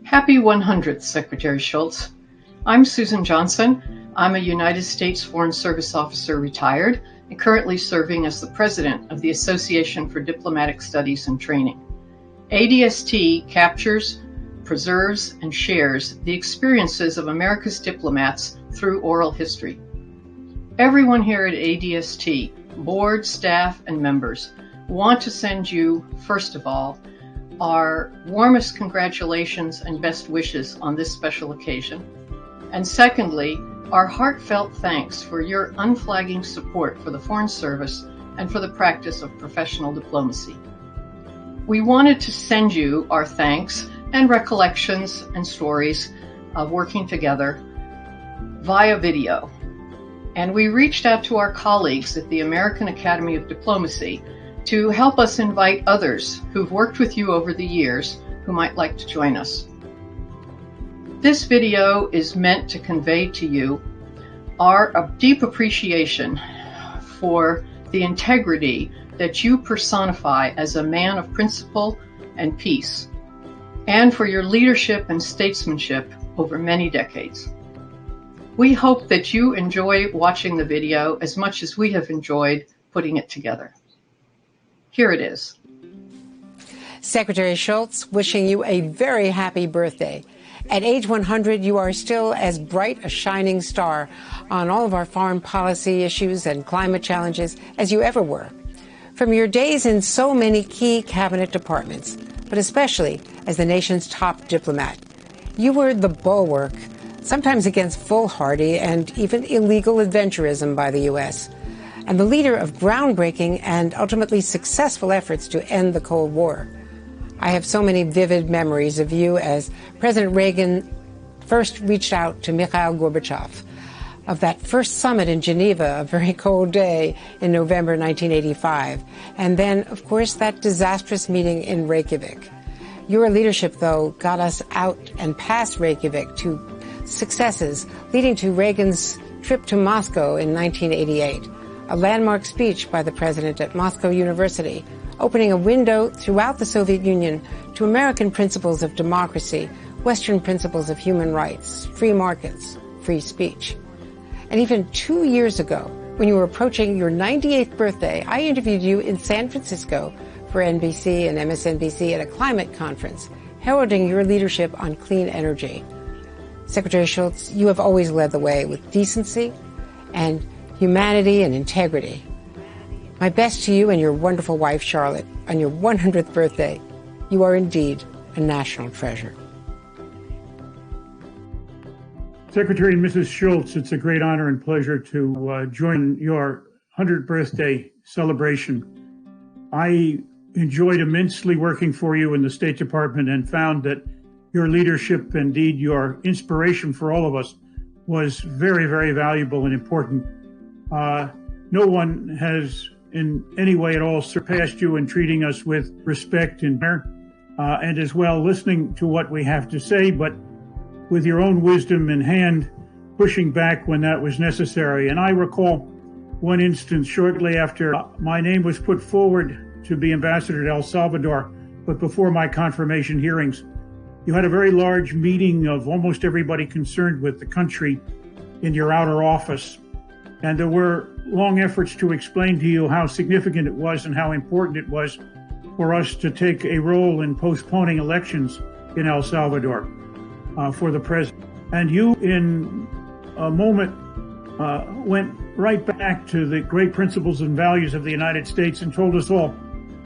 Happy 100th, Secretary Shultz. I'm Susan Johnson. I'm a United States Foreign Service officer retired and currently serving as the president of the Association for Diplomatic Studies and Training. ADST captures, preserves, and shares the experiences of America's diplomats through oral history. Everyone here at ADST, board, staff, and members, want to send you, first of all, our warmest congratulations and best wishes on this special occasion. And secondly, our heartfelt thanks for your unflagging support for the Foreign Service and for the practice of professional diplomacy. We wanted to send you our thanks and recollections and stories of working together via video. And we reached out to our colleagues at the American Academy of Diplomacy to help us invite others who've worked with you over the years who might like to join us. This video is meant to convey to you our deep appreciation for the integrity that you personify as a man of principle and peace, and for your leadership and statesmanship over many decades. We hope that you enjoy watching the video as much as we have enjoyed putting it together. Here it is. Secretary Shultz, wishing you a very happy birthday. At age 100, you are still as bright a shining star on all of our foreign policy issues and climate challenges as you ever were. From your days in so many key cabinet departments, but especially as the nation's top diplomat, you were the bulwark, sometimes against foolhardy and even illegal adventurism by the U.S., and the leader of groundbreaking and ultimately successful efforts to end the Cold War. I have so many vivid memories of you as President Reagan first reached out to Mikhail Gorbachev, of that first summit in Geneva, a very cold day in November 1985, and then, of course, that disastrous meeting in Reykjavik. Your leadership, though, got us out and past Reykjavik to successes, leading to Reagan's trip to Moscow in 1988. A landmark speech by the president at Moscow University, opening a window throughout the Soviet Union to American principles of democracy, Western principles of human rights, free markets, free speech. And even 2 years ago, when you were approaching your 98th birthday, I interviewed you in San Francisco for NBC and MSNBC at a climate conference, heralding your leadership on clean energy. Secretary Shultz, you have always led the way with decency and humanity and integrity. My best to you and your wonderful wife, Charlotte, on your 100th birthday. You are indeed a national treasure. Secretary and Mrs. Shultz, it's a great honor and pleasure to join your 100th birthday celebration. I enjoyed immensely working for you in the State Department and found that your leadership, indeed your inspiration for all of us, was very, very valuable and important. No one has in any way at all surpassed you in treating us with respect and as well listening to what we have to say, but with your own wisdom in hand, pushing back when that was necessary. And I recall one instance shortly after my name was put forward to be ambassador to El Salvador, but before my confirmation hearings, you had a very large meeting of almost everybody concerned with the country in your outer office. And there were long efforts to explain to you how significant it was and how important it was for us to take a role in postponing elections in El Salvador for the president. And you, in a moment, went right back to the great principles and values of the United States and told us all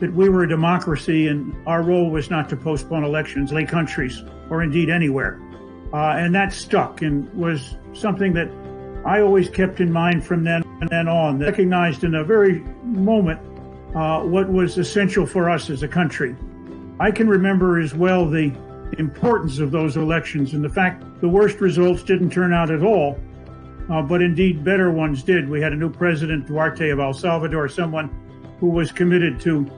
that we were a democracy and our role was not to postpone elections in countries or indeed anywhere. And that stuck and was something that I always kept in mind from then on, recognized in a very moment what was essential for us as a country. I can remember as well the importance of those elections and the fact the worst results didn't turn out at all, but indeed better ones did. We had a new president, Duarte of El Salvador, someone who was committed to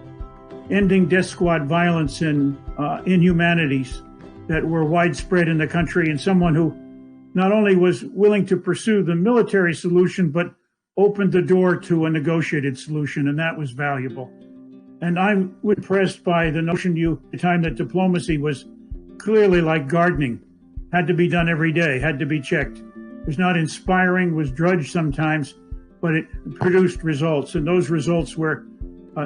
ending death squad violence and inhumanities that were widespread in the country, and someone who not only was willing to pursue the military solution, but opened the door to a negotiated solution, and that was valuable. And I'm impressed by the notion the time that diplomacy was clearly like gardening. Had to be done every day, had to be checked. It was not inspiring, was drudged sometimes, but it produced results. And those results were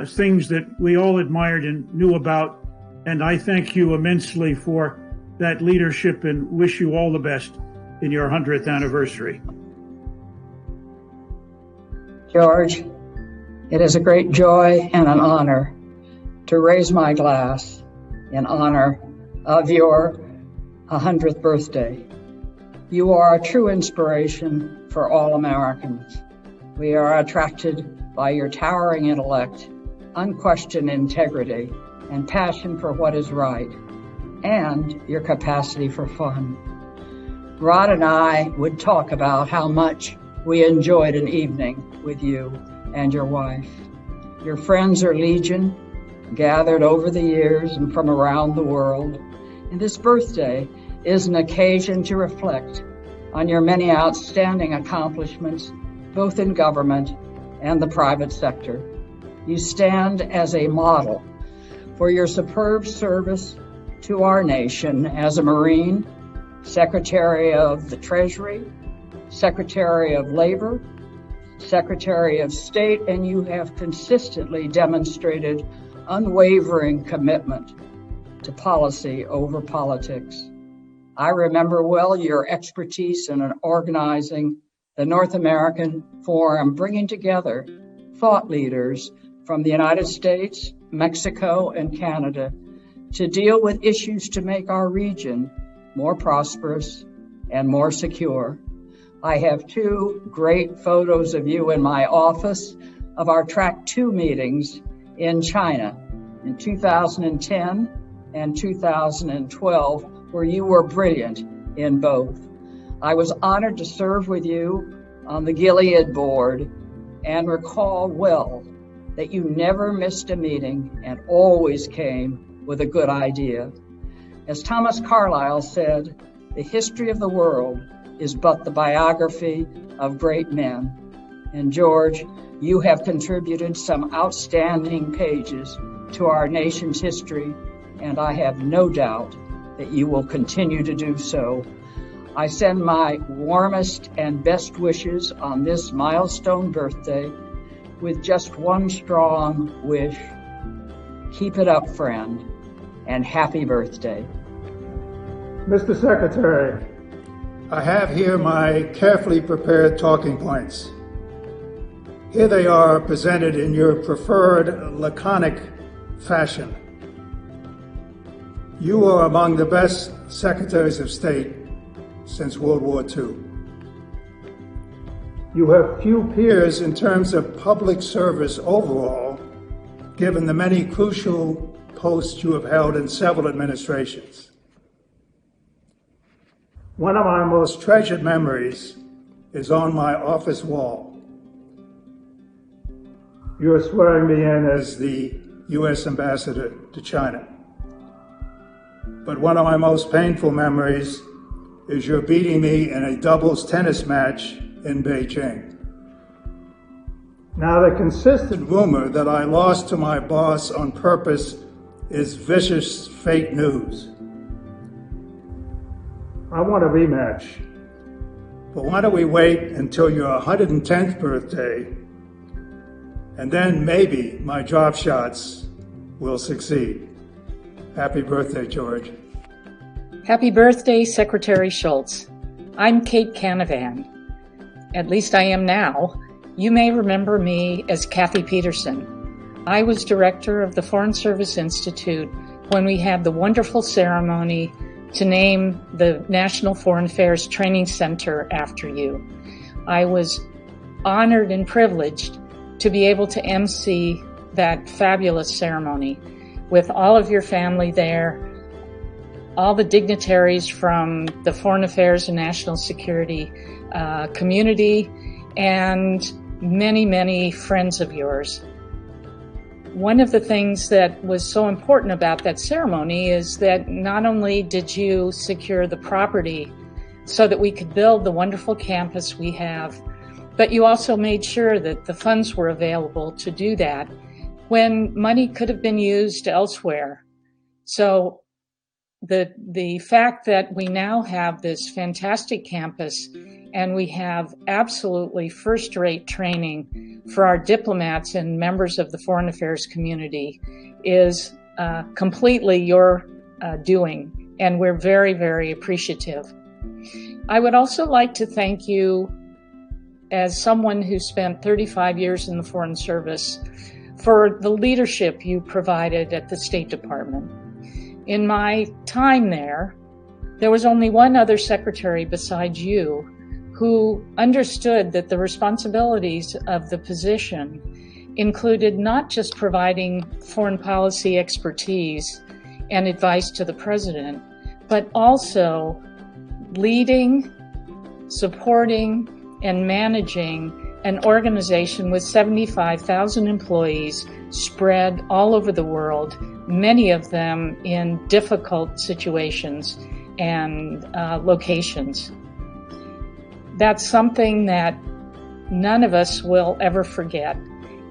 things that we all admired and knew about. And I thank you immensely for that leadership and wish you all the best in your 100th anniversary. George, it is a great joy and an honor to raise my glass in honor of your 100th birthday. You are a true inspiration for all Americans. We are attracted by your towering intellect, unquestioned integrity, and passion for what is right, and your capacity for fun. Rod and I would talk about how much we enjoyed an evening with you and your wife. Your friends are legion, gathered over the years and from around the world. And this birthday is an occasion to reflect on your many outstanding accomplishments, both in government and the private sector. You stand as a model for your superb service to our nation as a Marine, Secretary of the Treasury, Secretary of Labor, Secretary of State, and you have consistently demonstrated unwavering commitment to policy over politics. I remember well your expertise in organizing the North American Forum, bringing together thought leaders from the United States, Mexico, and Canada to deal with issues to make our region more prosperous and more secure. I have two great photos of you in my office of our Track 2 meetings in China in 2010 and 2012, where you were brilliant in both. I was honored to serve with you on the Gilead board and recall well that you never missed a meeting and always came with a good idea. As Thomas Carlyle said, the history of the world is but the biography of great men. And George, you have contributed some outstanding pages to our nation's history, and I have no doubt that you will continue to do so. I send my warmest and best wishes on this milestone birthday with just one strong wish. Keep it up, friend, and happy birthday. Mr. Secretary, I have here my carefully prepared talking points. Here they are presented in your preferred laconic fashion. You are among the best secretaries of state since World War II. You have few peers in terms of public service overall, given the many crucial posts you have held in several administrations. One of my most treasured memories is on my office wall. You're swearing me in as the U.S. Ambassador to China. But one of my most painful memories is your beating me in a doubles tennis match in Beijing. Now, the consistent rumor that I lost to my boss on purpose is vicious fake news. I want a rematch. But why don't we wait until your 110th birthday, and then maybe my drop shots will succeed. Happy birthday, George. Happy birthday, Secretary Shultz. I'm Kate Canavan. At least I am now. You may remember me as Kathy Peterson. I was director of the Foreign Service Institute when we had the wonderful ceremony to name the National Foreign Affairs Training Center after you. I was honored and privileged to be able to MC that fabulous ceremony with all of your family there, all the dignitaries from the Foreign Affairs and National Security community, and many, many friends of yours. One of the things that was so important about that ceremony is that not only did you secure the property so that we could build the wonderful campus we have, but you also made sure that the funds were available to do that when money could have been used elsewhere. So the fact that we now have this fantastic campus and we have absolutely first-rate training for our diplomats and members of the foreign affairs community is completely your doing, and we're very, very appreciative. I would also like to thank you, as someone who spent 35 years in the Foreign Service, for the leadership you provided at the State Department. In my time there was only one other secretary besides you who understood that the responsibilities of the position included not just providing foreign policy expertise and advice to the president, but also leading, supporting, and managing an organization with 75,000 employees spread all over the world, many of them in difficult situations and locations. That's something that none of us will ever forget,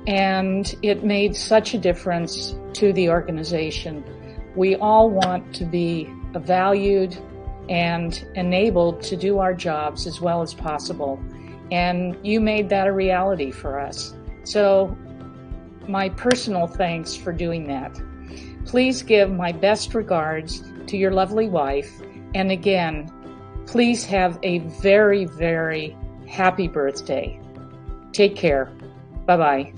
and it made such a difference to the organization. We all want to be valued and enabled to do our jobs as well as possible, and you made that a reality for us. So my personal thanks for doing that. Please give my best regards to your lovely wife, and again, please have a very, very happy birthday. Take care. Bye-bye.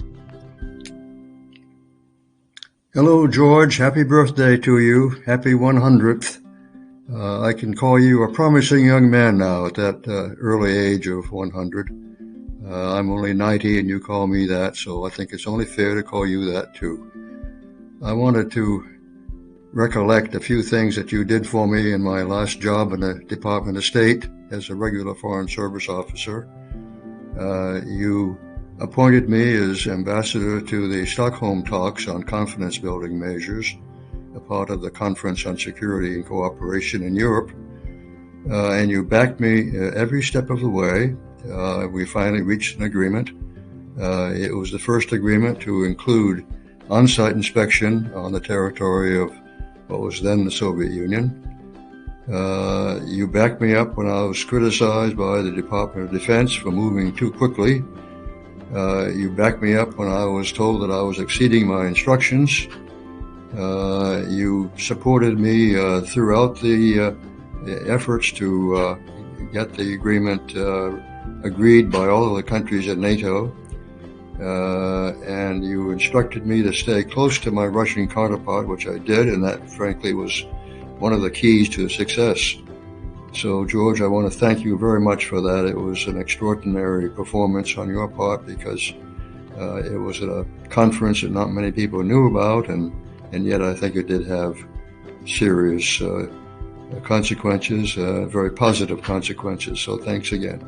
Hello, George. Happy birthday to you. Happy 100th. I can call you a promising young man now at that early age of 100. I'm only 90 and you call me that, so I think it's only fair to call you that too. I wanted to recollect a few things that you did for me in my last job in the Department of State as a regular Foreign Service officer. You appointed me as ambassador to the Stockholm talks on confidence building measures, a part of the Conference on Security and Cooperation in Europe, and you backed me every step of the way. We finally reached an agreement. It was the first agreement to include on-site inspection on the territory of what was then the Soviet Union. You backed me up when I was criticized by the Department of Defense for moving too quickly. You backed me up when I was told that I was exceeding my instructions. You supported me throughout the efforts to get the agreement agreed by all of the countries at NATO. And you instructed me to stay close to my Russian counterpart, which I did, and that frankly was one of the keys to success. So, George, I want to thank you very much for that. It was an extraordinary performance on your part because it was at a conference that not many people knew about, and yet I think it did have serious consequences, very positive consequences. So thanks again.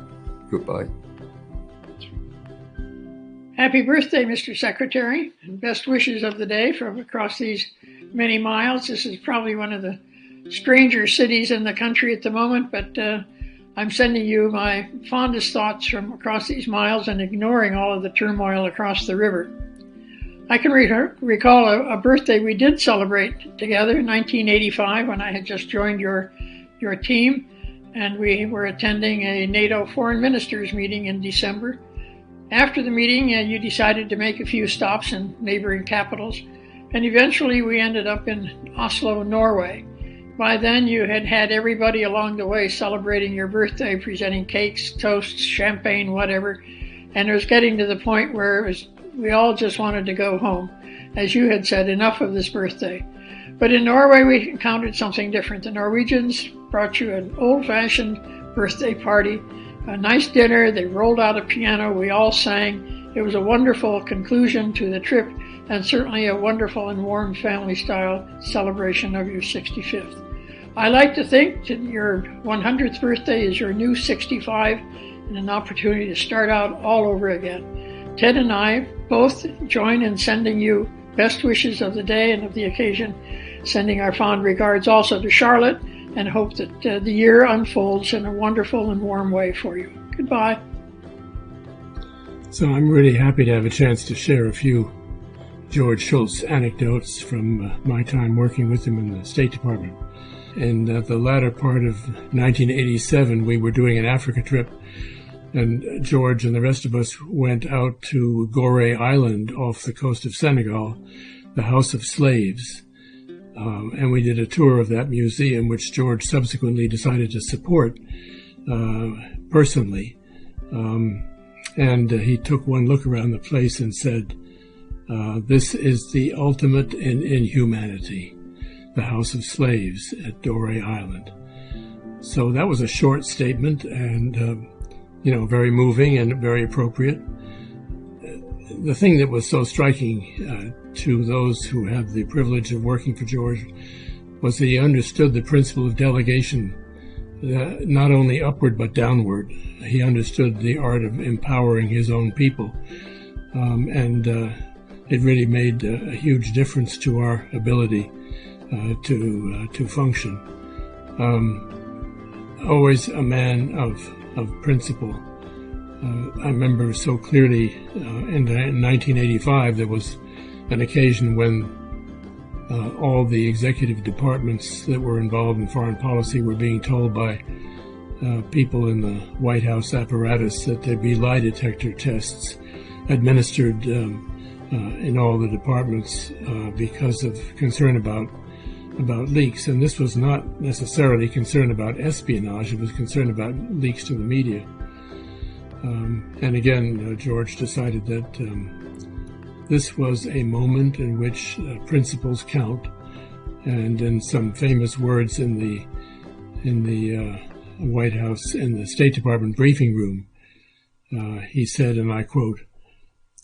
Goodbye. Happy birthday, Mr. Secretary, and best wishes of the day from across these many miles. This is probably one of the stranger cities in the country at the moment, but I'm sending you my fondest thoughts from across these miles and ignoring all of the turmoil across the river. I can recall a birthday we did celebrate together in 1985 when I had just joined your team, and we were attending a NATO foreign ministers meeting in December. After the meeting, you decided to make a few stops in neighboring capitals, and eventually we ended up in Oslo, Norway. By then, you had had everybody along the way celebrating your birthday, presenting cakes, toasts, champagne, whatever, and it was getting to the point where we all just wanted to go home. As you had said, enough of this birthday. But in Norway, we encountered something different. The Norwegians brought you an old-fashioned birthday party, a nice dinner. They rolled out a piano. We all sang. It was a wonderful conclusion to the trip, and certainly a wonderful and warm family-style celebration of your 65th. I like to think that your 100th birthday is your new 65 and an opportunity to start out all over again. Ted and I both join in sending you best wishes of the day and of the occasion, sending our fond regards also to Charlotte, and hope that the year unfolds in a wonderful and warm way for you. Goodbye. So I'm really happy to have a chance to share a few George Shultz anecdotes from my time working with him in the State Department. in the latter part of 1987, we were doing an Africa trip, and George and the rest of us went out to Gorée Island off the coast of Senegal, the House of Slaves. And we did a tour of that museum, which George subsequently decided to support personally. And he took one look around the place and said, this is the ultimate in inhumanity, the House of Slaves at Gorée Island. So that was a short statement and, very moving and very appropriate. The thing that was so striking to those who had the privilege of working for George was that he understood the principle of delegation, not only upward but downward. He understood the art of empowering his own people, and it really made a huge difference to our ability to function. Always a man of principle. I remember so clearly in 1985 there was an occasion when all the executive departments that were involved in foreign policy were being told by people in the White House apparatus that there'd be lie detector tests administered in all the departments because of concern about leaks. And this was not necessarily concern about espionage, it was concern about leaks to the media. And again, George decided that this was a moment in which principles count, and in some famous words in the White House, in the State Department briefing room, he said, and I quote,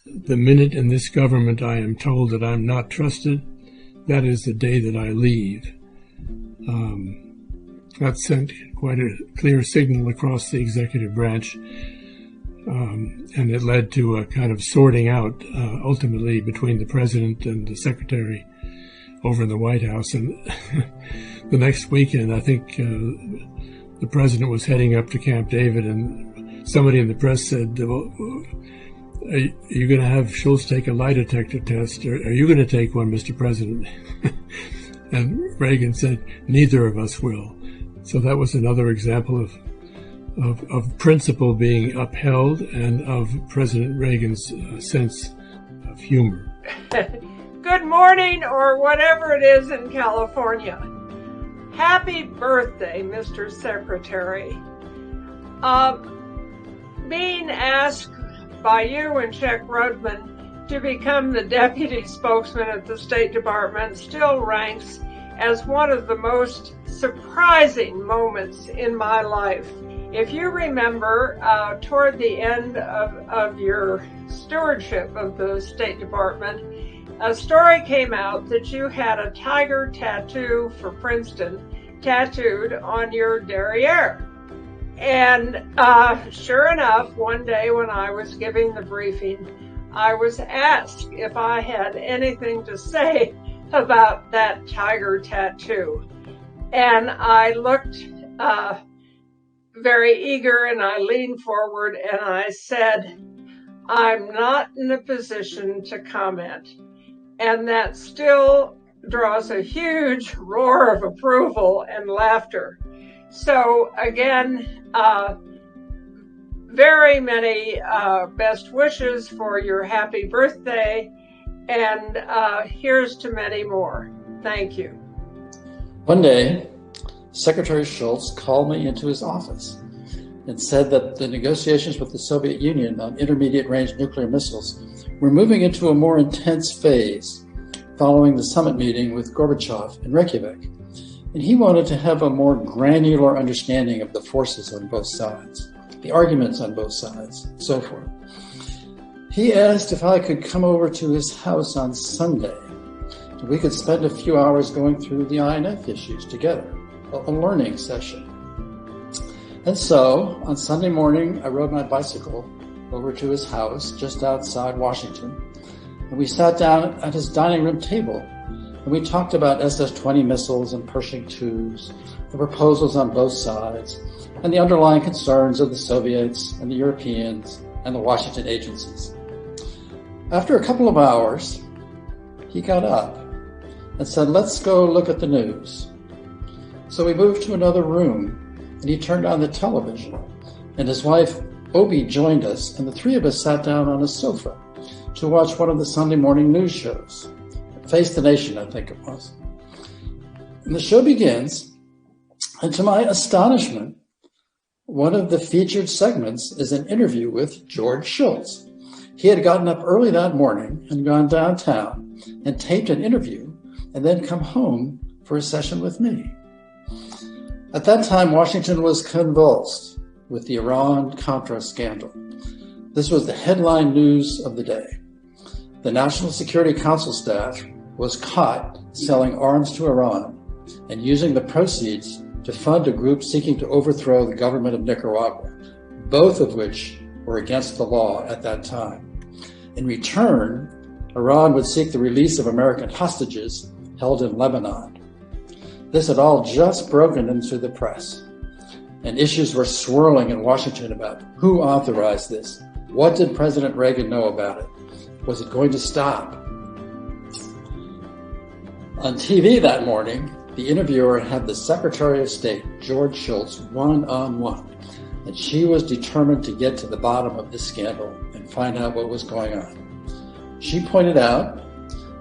"The minute in this government I am told that I'm not trusted, that is the day that I leave." That sent quite a clear signal across the executive branch. And it led to a kind of sorting out, ultimately, between the president and the secretary over in the White House. And the next weekend, I think the president was heading up to Camp David, and somebody in the press said, well, are you going to have Shultz take a lie detector test? Or are you going to take one, Mr. President? And Reagan said, neither of us will. So that was another example of principle being upheld and of President Reagan's sense of humor. Good morning, or whatever it is in California. Happy birthday, Mr. Secretary. Being asked by you and Chuck Rudman to become the deputy spokesman at the State Department still ranks as one of the most surprising moments in my life. If you remember, toward the end of your stewardship of the State Department, a story came out that you had a tiger tattoo for Princeton tattooed on your derriere. And sure enough, one day when I was giving the briefing, I was asked if I had anything to say about that tiger tattoo. And I looked very eager, and I leaned forward and I said, I'm not in a position to comment. And that still draws a huge roar of approval and laughter. So again, very many best wishes for your happy birthday, and here's to many more. Thank you. One day, Secretary Shultz called me into his office and said that the negotiations with the Soviet Union on intermediate-range nuclear missiles were moving into a more intense phase following the summit meeting with Gorbachev in Reykjavik. And he wanted to have a more granular understanding of the forces on both sides, the arguments on both sides, and so forth. He asked if I could come over to his house on Sunday, and we could spend a few hours going through the INF issues together, a learning session. And so, on Sunday morning, I rode my bicycle over to his house just outside Washington, and we sat down at his dining room table, and we talked about SS-20 missiles and Pershing IIs, the proposals on both sides, and the underlying concerns of the Soviets and the Europeans and the Washington agencies. After a couple of hours, he got up and said, let's go look at the news. So we moved to another room, and he turned on the television, and his wife, Obi, joined us, and the three of us sat down on a sofa to watch one of the Sunday morning news shows. Face the Nation, I think it was. And the show begins, and to my astonishment, one of the featured segments is an interview with George Shultz. He had gotten up early that morning and gone downtown and taped an interview and then come home for a session with me. At that time, Washington was convulsed with the Iran-Contra scandal. This was the headline news of the day. The National Security Council staff was caught selling arms to Iran and using the proceeds to fund a group seeking to overthrow the government of Nicaragua, both of which were against the law at that time. In return, Iran would seek the release of American hostages held in Lebanon. This had all just broken into the press, and issues were swirling in Washington about who authorized this. What did President Reagan know about it? Was it going to stop? On TV that morning, the interviewer had the Secretary of State, George Shultz, one-on-one, and she was determined to get to the bottom of this scandal and find out what was going on. She pointed out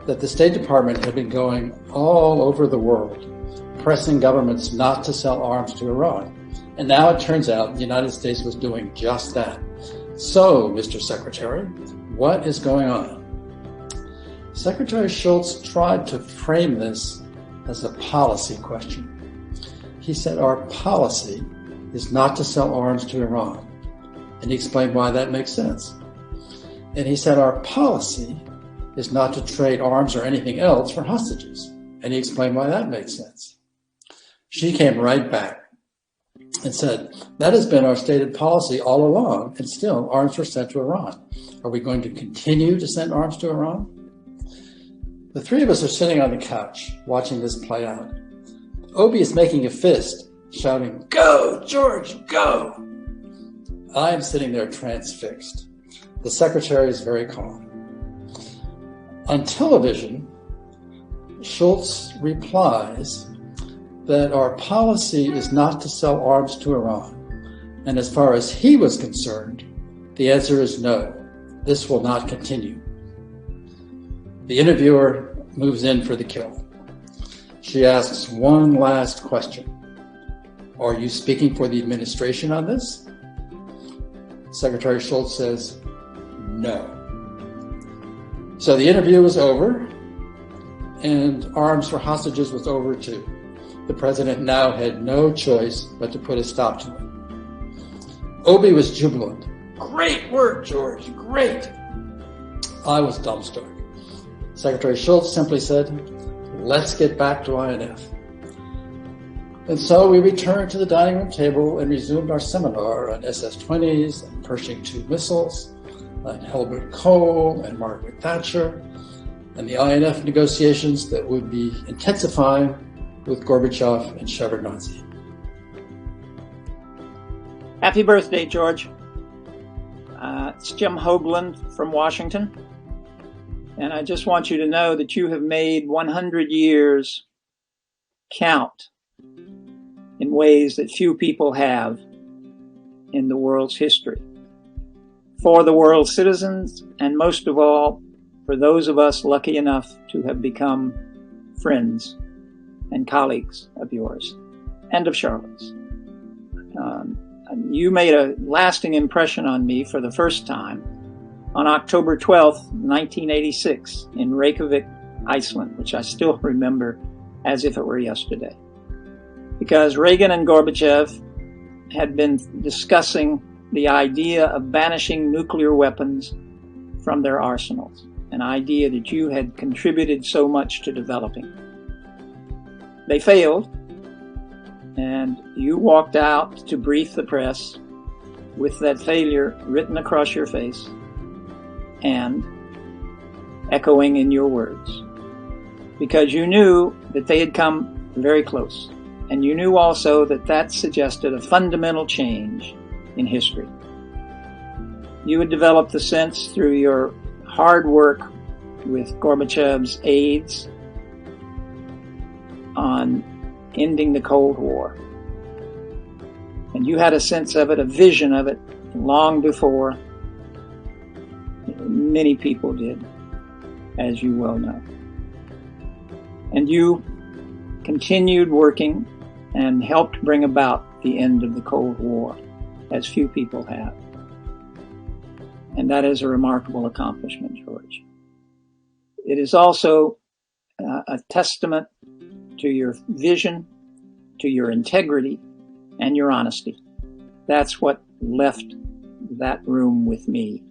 that the State Department had been going all over the world, pressing governments not to sell arms to Iran. And now it turns out the United States was doing just that. So, Mr. Secretary, what is going on? Secretary Shultz tried to frame this as a policy question. He said our policy is not to sell arms to Iran. And he explained why that makes sense. And he said our policy is not to trade arms or anything else for hostages. And he explained why that makes sense. She came right back and said, that has been our stated policy all along, and still arms were sent to Iran. Are we going to continue to send arms to Iran? The three of us are sitting on the couch watching this play out. Obi is making a fist, shouting, "Go, George, go!" I am sitting there transfixed. The secretary is very calm. On television, Shultz replies that our policy is not to sell arms to Iran. And as far as he was concerned, the answer is no. This will not continue. The interviewer moves in for the kill. She asks one last question. Are you speaking for the administration on this? Secretary Shultz says, no. So the interview was over, and arms for hostages was over too. The president now had no choice but to put a stop to it. Obi was jubilant. Great work, George, great. I was dumbstruck. Secretary Shultz simply said, let's get back to INF. And so we returned to the dining room table and resumed our seminar on SS-20s and Pershing II missiles, on Helmut Kohl and Margaret Thatcher, and the INF negotiations that would be intensifying with Gorbachev and Shevardnadze. Happy birthday, George. It's Jim Hoagland from Washington. And I just want you to know that you have made 100 years count in ways that few people have in the world's history. For the world's citizens, and most of all, for those of us lucky enough to have become friends and colleagues of yours and of Charlotte's. You made a lasting impression on me for the first time on October 12th, 1986 in Reykjavik, Iceland, which I still remember as if it were yesterday. Because Reagan and Gorbachev had been discussing the idea of banishing nuclear weapons from their arsenals, an idea that you had contributed so much to developing. They failed, and you walked out to brief the press with that failure written across your face and echoing in your words, because you knew that they had come very close, and you knew also that that suggested a fundamental change in history. You had developed the sense through your hard work with Gorbachev's aides on ending the Cold War. And you had a sense of it, a vision of it, long before many people did, as you well know. And you continued working and helped bring about the end of the Cold War, as few people have. And that is a remarkable accomplishment, George. It is also a testament to your vision, to your integrity, and your honesty. That's what left that room with me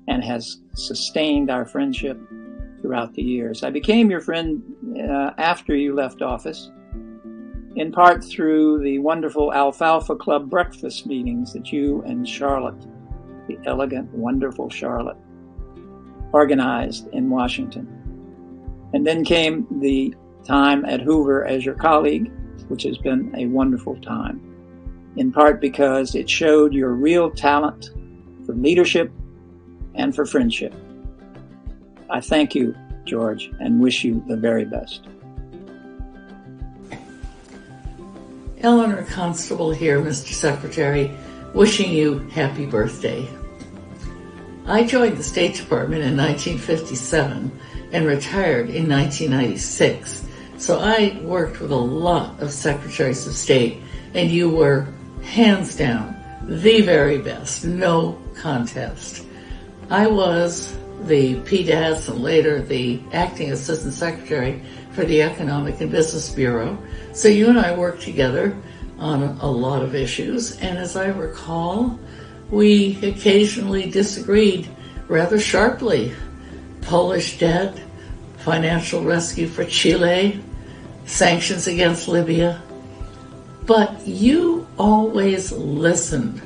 and has sustained our friendship throughout the years. I became your friend after you left office, in part through the wonderful Alfalfa Club breakfast meetings that you and Charlotte, the elegant, wonderful Charlotte, organized in Washington. And then came the time at Hoover as your colleague, which has been a wonderful time, in part because it showed your real talent for leadership and for friendship. I thank you, George, and wish you the very best. Eleanor Constable here, Mr. Secretary, wishing you happy birthday. I joined the State Department in 1957 and retired in 1996, so I worked with a lot of Secretaries of State, and you were, hands down, the very best, no contest. I was the PDAS and later the Acting Assistant Secretary for the Economic and Business Bureau, so you and I worked together on a lot of issues, and as I recall, we occasionally disagreed rather sharply. Polish debt, financial rescue for Chile, sanctions against Libya. But you always listened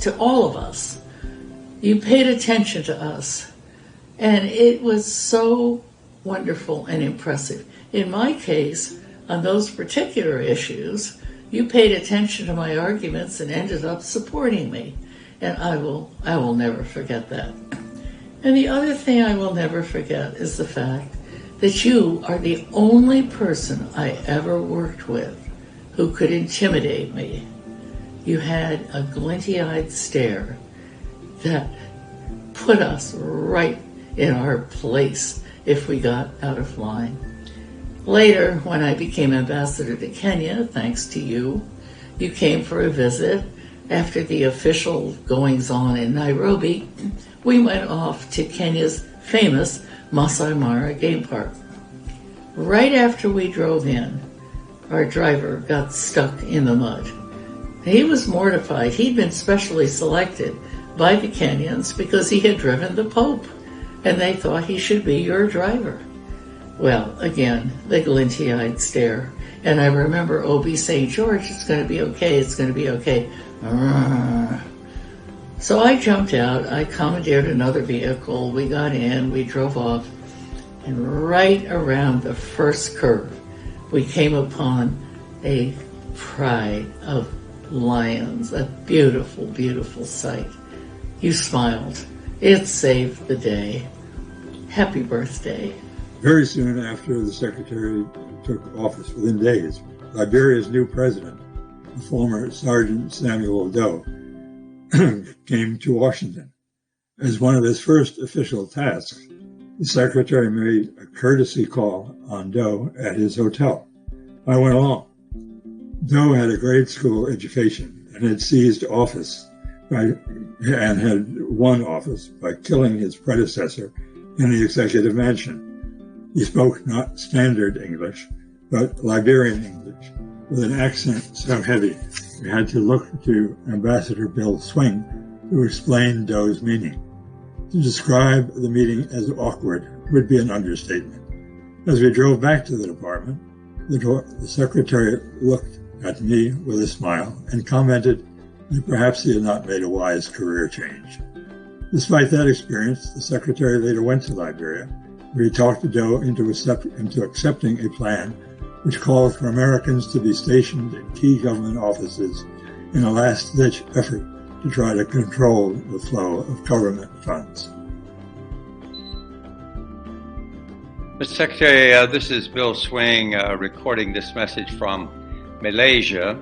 to all of us. You paid attention to us. And it was so wonderful and impressive. In my case, on those particular issues, you paid attention to my arguments and ended up supporting me. And I will never forget that. And the other thing I will never forget is the fact that you are the only person I ever worked with who could intimidate me. You had a glinty-eyed stare that put us right in our place if we got out of line. Later, when I became ambassador to Kenya, thanks to you, you came for a visit. After the official goings-on in Nairobi, we went off to Kenya's famous Masai Mara game park. Right after we drove in, our driver got stuck in the mud. He was mortified. He'd been specially selected by the Kenyans because he had driven the Pope, and they thought he should be your driver. Well, again, the glinty-eyed stare. And I remember Obi saying, George, it's going to be okay, it's going to be okay. So I jumped out, I commandeered another vehicle, we got in, we drove off, and right around the first curve, we came upon a pride of lions, a beautiful, beautiful sight. You smiled. It saved the day. Happy birthday. Very soon after the Secretary took office, within days, Liberia's new president, the former Sergeant Samuel Doe, came to Washington. As one of his first official tasks, the Secretary made a courtesy call on Doe at his hotel. I went along. Doe had a grade school education and had seized office and had won office by killing his predecessor in the executive mansion. He spoke not standard English, but Liberian English, with an accent so heavy we had to look to Ambassador Bill Swing to explain Doe's meaning. To describe the meeting as awkward would be an understatement. As we drove back to the department, the Secretary looked at me with a smile and commented that perhaps he had not made a wise career change. Despite that experience, the Secretary later went to Liberia, where he talked to Doe into accepting a plan which called for Americans to be stationed in key government offices in a last-ditch effort to try to control the flow of government funds. Mr. Secretary, this is Bill Swing recording this message from Malaysia.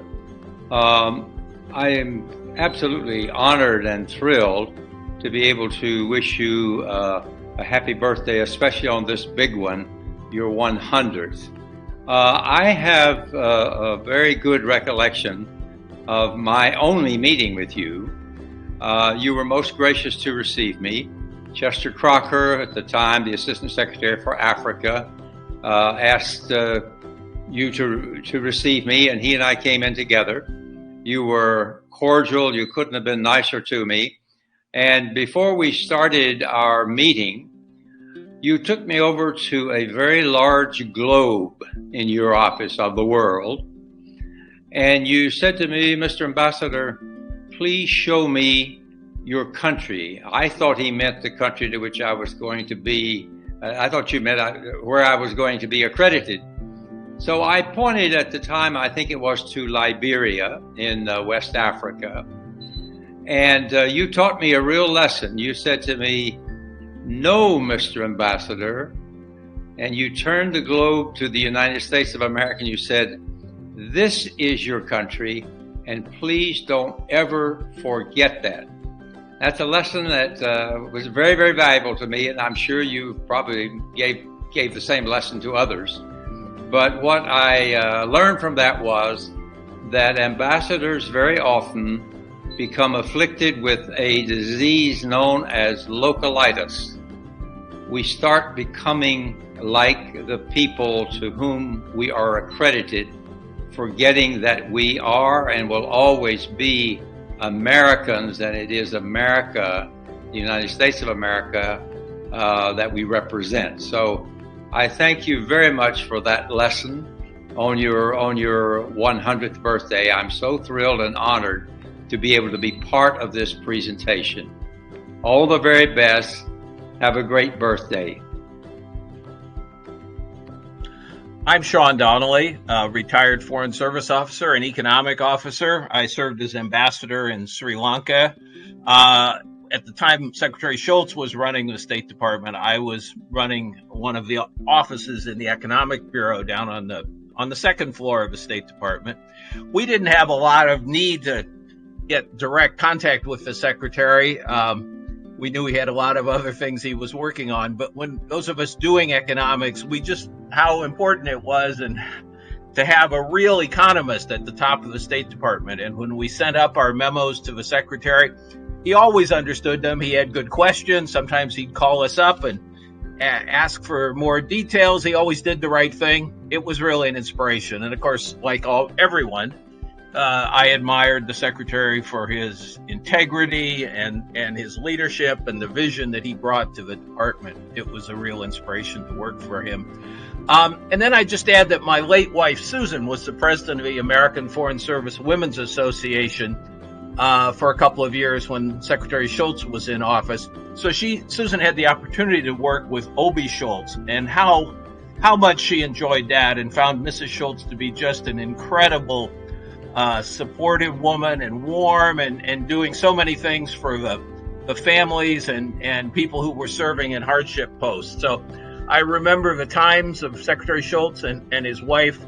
I am absolutely honored and thrilled to be able to wish you a happy birthday, especially on this big one, your 100th. I have a very good recollection of my only meeting with you. You were most gracious to receive me. Chester Crocker, at the time the Assistant Secretary for Africa, asked you to receive me, and he and I came in together. You were cordial. You couldn't have been nicer to me. And before we started our meeting, you took me over to a very large globe in your office of the world. And you said to me, Mr. Ambassador, please show me your country. I thought he meant the country to which I was going to be. I thought you meant where I was going to be accredited. So I pointed at the time, I think it was to Liberia in West Africa. And you taught me a real lesson. You said to me, no, Mr. Ambassador. And you turned the globe to the United States of America and you said, this is your country, and please don't ever forget that. That's a lesson that was very, very valuable to me, and I'm sure you probably gave the same lesson to others. But what I learned from that was that ambassadors very often become afflicted with a disease known as localitis. We start becoming like the people to whom we are accredited, forgetting that we are and will always be Americans, and it is America, the United States of America, that we represent. So I thank you very much for that lesson on your 100th birthday. I'm so thrilled and honored to be able to be part of this presentation. All the very best. Have a great birthday. I'm Sean Donnelly, retired Foreign Service Officer and Economic Officer. I served as ambassador in Sri Lanka. At the time Secretary Shultz was running the State Department, I was running one of the offices in the Economic Bureau down on the second floor of the State Department. We didn't have a lot of need to get direct contact with the Secretary. We knew he had a lot of other things he was working on, but when those of us doing economics, we just how important it was and to have a real economist at the top of the State Department. And when we sent up our memos to the Secretary, he always understood them. He had good questions. Sometimes he'd call us up and ask for more details. He always did the right thing. It was really an inspiration. And of course, like everyone, I admired the Secretary for his integrity and his leadership and the vision that he brought to the department. It was a real inspiration to work for him. And then I just add that my late wife, Susan, was the president of the American Foreign Service Women's Association for a couple of years when Secretary Shultz was in office. So Susan had the opportunity to work with Obi Shultz, and how much she enjoyed that and found Mrs. Shultz to be just an incredible supportive woman and warm and doing so many things for the families and people who were serving in hardship posts. So I remember the times of Secretary Shultz and his wife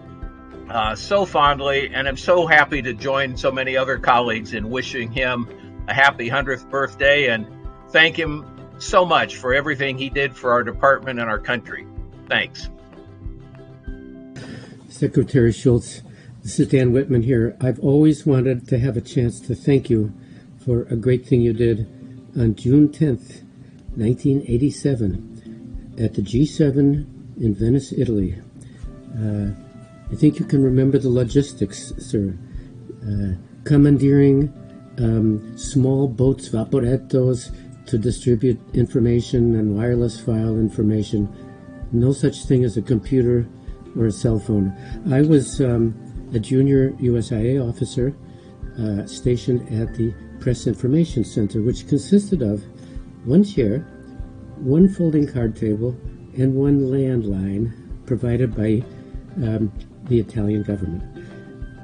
so fondly, and I'm so happy to join so many other colleagues in wishing him a happy 100th birthday and thank him so much for everything he did for our department and our country. Thanks. Secretary Shultz, this is Dan Whitman here. I've always wanted to have a chance to thank you for a great thing you did on June 10th, 1987, at the G7 in Venice, Italy. I think you can remember the logistics, sir. Commandeering small boats, vaporettos, to distribute information and wireless file information. No such thing as a computer or a cell phone. I was a junior USIA officer stationed at the Press Information Center, which consisted of one chair, one folding card table, and one landline provided by the Italian government.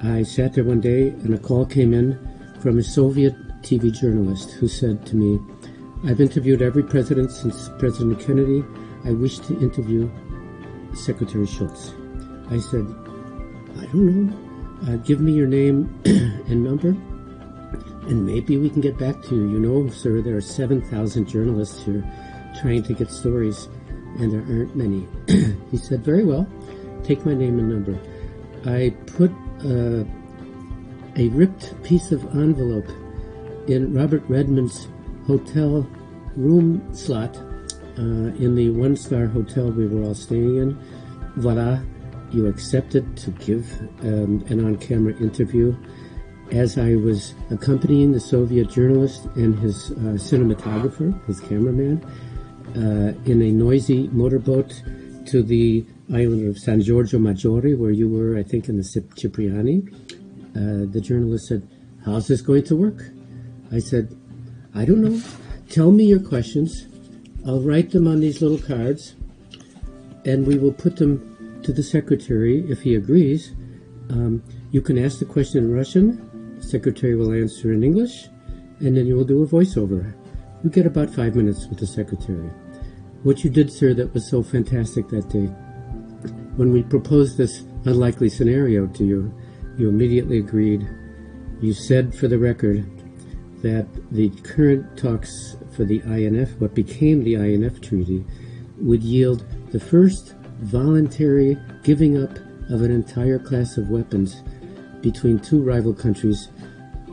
I sat there one day and a call came in from a Soviet TV journalist who said to me, "I've interviewed every president since President Kennedy. I wish to interview Secretary Shultz. I said, I don't know. Give me your name and number, and maybe we can get back to you. You know, sir, there are 7,000 journalists here trying to get stories, and there aren't many. He said, very well, take my name and number. I put a ripped piece of envelope in Robert Redmond's hotel room slot in the one-star hotel we were all staying in. Voila, you accepted to give an on-camera interview as I was accompanying the Soviet journalist and his cinematographer, his cameraman, in a noisy motorboat to the island of San Giorgio Maggiore, where you were, I think, in the Cipriani. The journalist said, how's this going to work? I said, I don't know. Tell me your questions. I'll write them on these little cards, and we will put them to the secretary if he agrees. You can ask the question in Russian. The secretary will answer in English, and then you will do a voiceover. You get about 5 minutes with the secretary. What you did, sir, that was so fantastic that day, when we proposed this unlikely scenario to you, you immediately agreed. You said, for the record, that the current talks for the INF, what became the INF treaty, would yield the first voluntary giving up of an entire class of weapons between two rival countries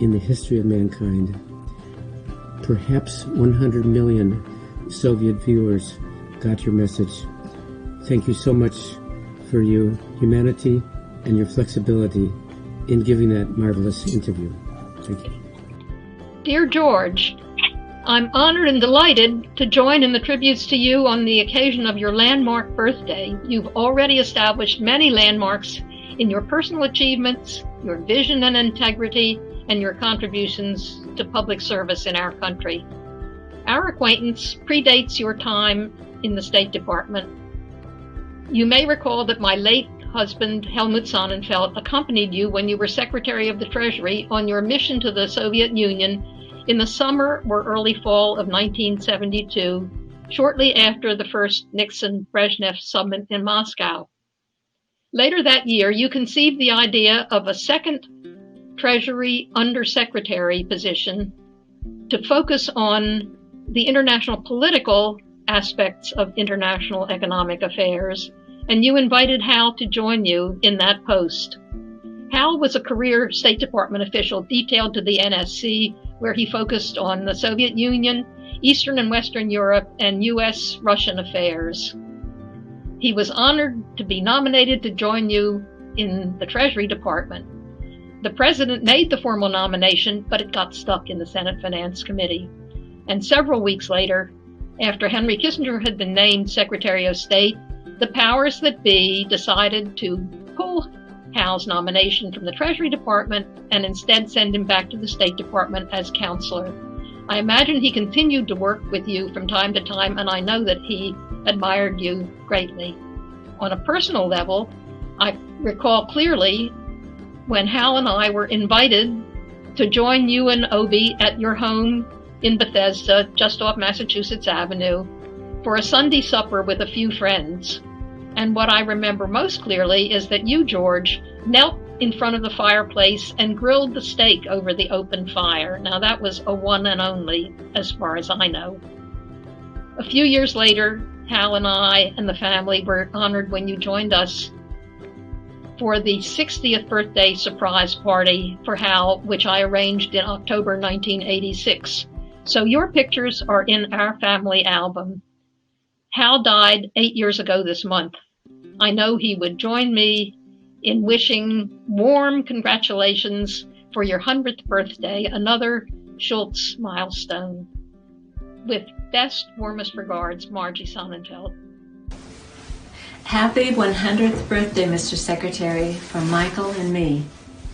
in the history of mankind. Perhaps 100 million Soviet viewers got your message. Thank you so much for your humanity and your flexibility in giving that marvelous interview. Thank you. Dear George, I'm honored and delighted to join in the tributes to you on the occasion of your landmark birthday. You've already established many landmarks in your personal achievements, your vision and integrity, and your contributions to public service in our country. Our acquaintance predates your time in the State Department. You may recall that my late husband, Helmut Sonnenfeld, accompanied you when you were Secretary of the Treasury on your mission to the Soviet Union in the summer or early fall of 1972, shortly after the first Nixon-Brezhnev summit in Moscow. Later that year, you conceived the idea of a second Treasury Undersecretary position to focus on the international political aspects of international economic affairs, and you invited Hal to join you in that post. Hal was a career State Department official detailed to the NSC, where he focused on the Soviet Union, Eastern and Western Europe, and U.S.-Russian affairs. He was honored to be nominated to join you in the Treasury Department. The President made the formal nomination, but it got stuck in the Senate Finance Committee. And several weeks later, after Henry Kissinger had been named Secretary of State, the powers that be decided to pull Hal's nomination from the Treasury Department and instead send him back to the State Department as counselor. I imagine he continued to work with you from time to time, and I know that he admired you greatly. On a personal level, I recall clearly when Hal and I were invited to join you and Obie at your home in Bethesda, just off Massachusetts Avenue, for a Sunday supper with a few friends. And what I remember most clearly is that you, George, knelt in front of the fireplace and grilled the steak over the open fire. Now that was a one and only, as far as I know. A few years later, Hal and I and the family were honored when you joined us for the 60th birthday surprise party for Hal, which I arranged in October 1986. So your pictures are in our family album. Hal died 8 years ago this month. I know he would join me in wishing warm congratulations for your 100th birthday, another Shultz milestone. With best, warmest regards, Margie Sonnenfeld. Happy 100th birthday, Mr. Secretary, from Michael and me.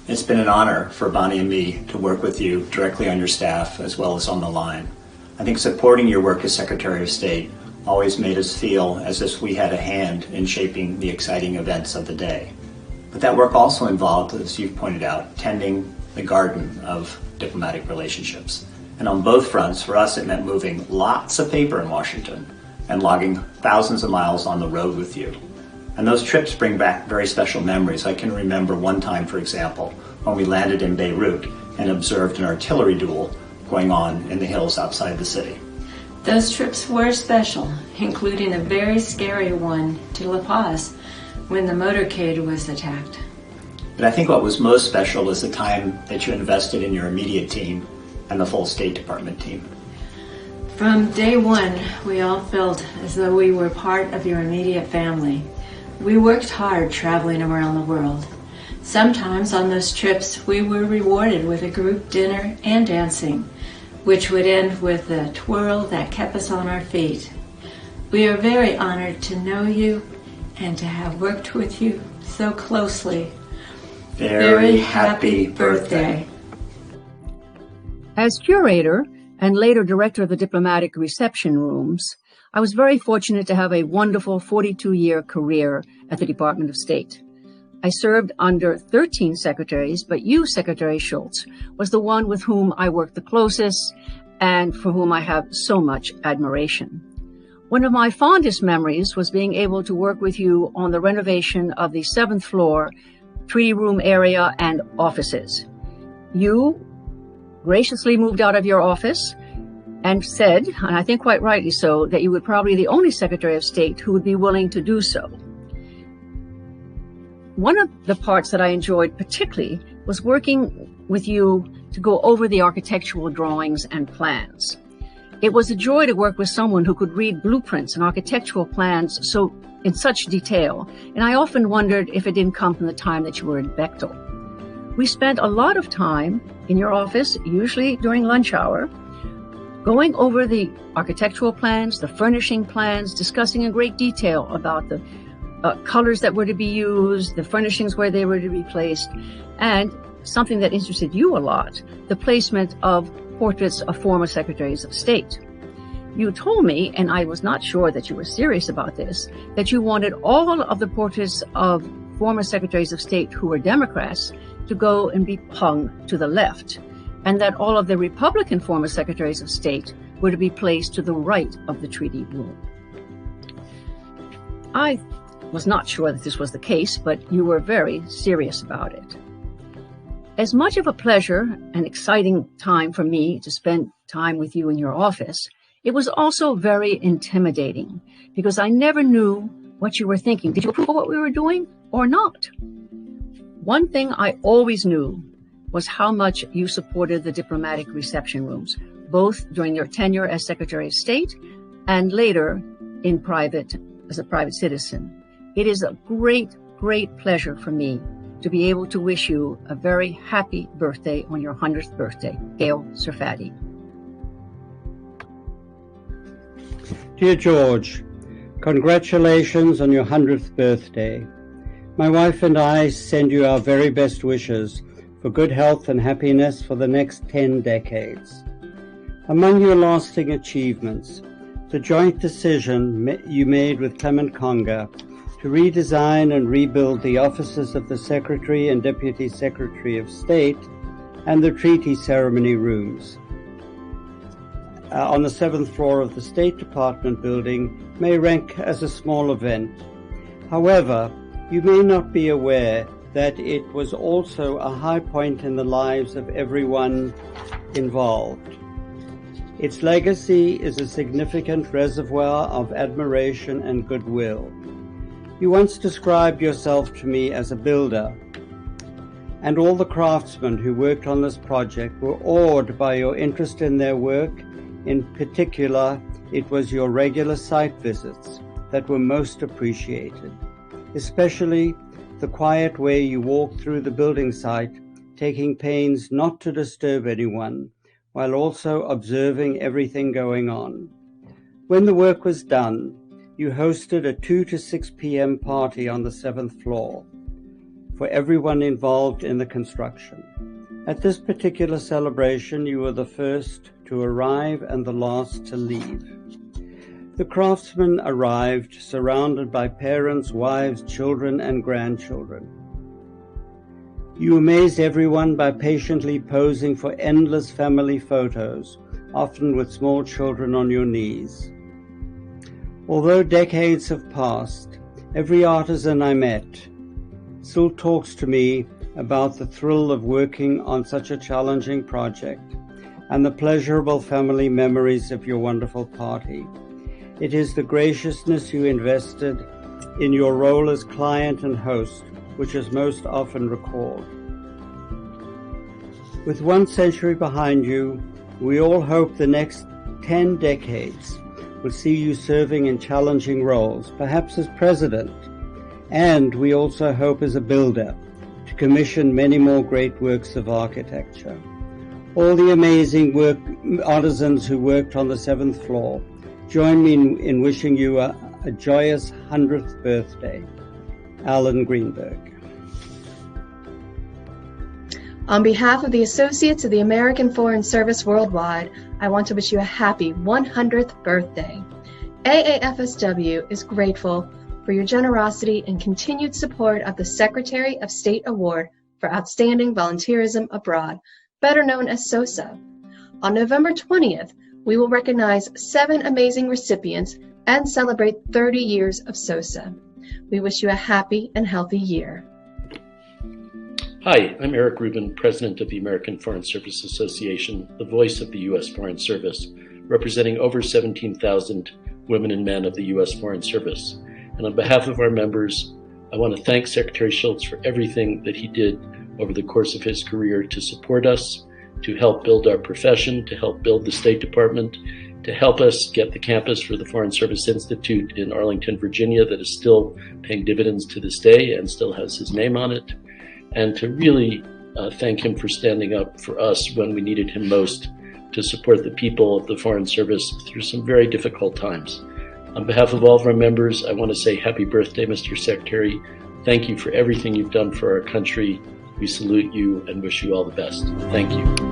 It's been an honor for Bonnie and me to work with you directly on your staff as well as on the line. I think supporting your work as Secretary of State always made us feel as if we had a hand in shaping the exciting events of the day. But that work also involved, as you've pointed out, tending the garden of diplomatic relationships. And on both fronts, for us, it meant moving lots of paper in Washington and logging thousands of miles on the road with you. And those trips bring back very special memories. I can remember one time, for example, when we landed in Beirut and observed an artillery duel going on in the hills outside the city. Those trips were special, including a very scary one to La Paz when the motorcade was attacked. But I think what was most special was the time that you invested in your immediate team and the full State Department team. From day one, we all felt as though we were part of your immediate family. We worked hard traveling around the world. Sometimes on those trips, we were rewarded with a group dinner and dancing, which would end with a twirl that kept us on our feet. We are very honored to know you and to have worked with you so closely. Very happy birthday. As curator and later director of the diplomatic reception rooms, I was very fortunate to have a wonderful 42-year career at the Department of State. I served under 13 secretaries, but you, Secretary Shultz, was the one with whom I worked the closest and for whom I have so much admiration. One of my fondest memories was being able to work with you on the renovation of the 7th floor treaty room area and offices. You graciously moved out of your office and said, and I think quite rightly so, that you were probably the only Secretary of State who would be willing to do so. One of the parts that I enjoyed particularly was working with you to go over the architectural drawings and plans. It was a joy to work with someone who could read blueprints and architectural plans in such detail, and I often wondered if it didn't come from the time that you were in Bechtel. We spent a lot of time in your office, usually during lunch hour, going over the architectural plans, the furnishing plans, discussing in great detail about the colors that were to be used, the furnishings where they were to be placed, and something that interested you a lot, the placement of portraits of former secretaries of state. You told me, and I was not sure that you were serious about this, that you wanted all of the portraits of former secretaries of state who were Democrats to go and be hung to the left, and that all of the Republican former secretaries of state were to be placed to the right of the treaty room. I was not sure that this was the case, but you were very serious about it. As much of a pleasure and exciting time for me to spend time with you in your office, it was also very intimidating because I never knew what you were thinking. Did you approve of what we were doing or not? One thing I always knew was how much you supported the diplomatic reception rooms, both during your tenure as Secretary of State and later in private as a private citizen. It is a great, great pleasure for me to be able to wish you a very happy birthday on your 100th birthday. Gail Sarfati. Dear George, congratulations on your 100th birthday. My wife and I send you our very best wishes for good health and happiness for the next 10 decades. Among your lasting achievements, the joint decision you made with Clement Conger to redesign and rebuild the offices of the Secretary and Deputy Secretary of State and the treaty ceremony rooms on the 7th floor of the State Department building may rank as a small event. However, you may not be aware that it was also a high point in the lives of everyone involved. Its legacy is a significant reservoir of admiration and goodwill. You once described yourself to me as a builder, and all the craftsmen who worked on this project were awed by your interest in their work. In particular, it was your regular site visits that were most appreciated, especially the quiet way you walked through the building site, taking pains not to disturb anyone, while also observing everything going on. When the work was done, you hosted a 2 to 6 p.m. party on the 7th floor for everyone involved in the construction. At this particular celebration, you were the first to arrive and the last to leave. The craftsmen arrived surrounded by parents, wives, children, and grandchildren. You amazed everyone by patiently posing for endless family photos, often with small children on your knees. Although decades have passed, every artisan I met still talks to me about the thrill of working on such a challenging project and the pleasurable family memories of your wonderful party. It is the graciousness you invested in your role as client and host which is most often recalled. With 1 century behind you, we all hope the next 10 decades will see you serving in challenging roles, perhaps as president, and we also hope as a builder to commission many more great works of architecture. All the amazing artisans who worked on the 7th floor, join me in wishing you a joyous 100th birthday. Alan Greenberg. On behalf of the Associates of the American Foreign Service Worldwide, I want to wish you a happy 100th birthday. AAFSW is grateful for your generosity and continued support of the Secretary of State Award for Outstanding Volunteerism Abroad, better known as SOSA. On November 20th, we will recognize 7 amazing recipients and celebrate 30 years of SOSA. We wish you a happy and healthy year. Hi, I'm Eric Rubin, President of the American Foreign Service Association, the voice of the U.S. Foreign Service, representing over 17,000 women and men of the U.S. Foreign Service. And on behalf of our members, I want to thank Secretary Shultz for everything that he did over the course of his career to support us, to help build our profession, to help build the State Department, to help us get the campus for the Foreign Service Institute in Arlington, Virginia, that is still paying dividends to this day and still has his name on it, and to really thank him for standing up for us when we needed him most to support the people of the Foreign Service through some very difficult times. On behalf of all of our members, I want to say happy birthday, Mr. Secretary. Thank you for everything you've done for our country. We salute you and wish you all the best. Thank you.